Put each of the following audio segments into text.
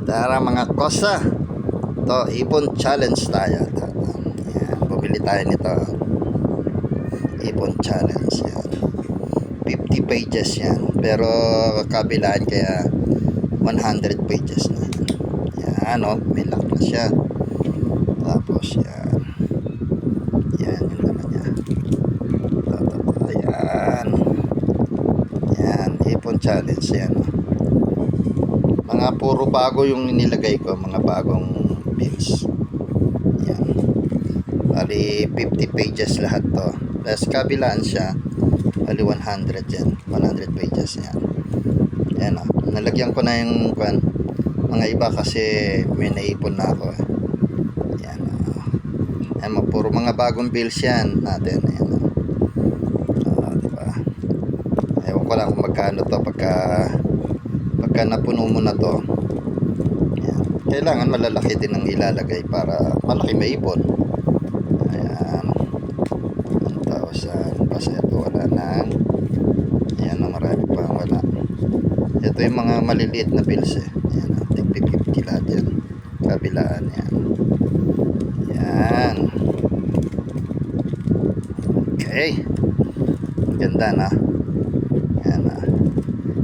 Tara mga kosa, to ipon challenge tayo. Yan, bumili tayo nito. Ipon challenge yan. 50 pages yan, pero kabilaan kaya 100 pages na yan. Yan o, may lock na siya. Tapos yan, yan yung laman niya. Yan, yan, ipon challenge yan. Mga puro bago yung nilagay ko, mga bagong bills. Yan. Bali 50 pages lahat to. Tapos kabilaan siya, bali 100 yan. 100 pages yan. Yan o. Nalagyan ko na yung mga iba kasi may naipon na ako. Yan o. Yan o. Puro mga bagong bills yan natin. Yan o. Diba? Ewan ko lang kung magkano to pagka napuno mo na to. Yan. Kailangan malalaki din ang ilalagay para malaki maipon. Ayan, 1,000 kasi ito wala na. Ayan, marami pa wala. Ito yung mga maliliit na bills eh. Ayan, tig 50 lahat yan, kabilaan yan. Ayan, okay, ganda na. Ayan na,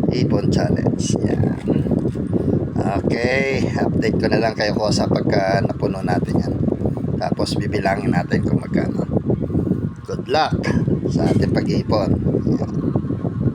ipon challenge. Yan. Okay, update ko na lang kayo ko sa pagka napuno natin yan. Tapos bibilangin natin kung magkano. Good luck sa ating pag-iipon. Yan.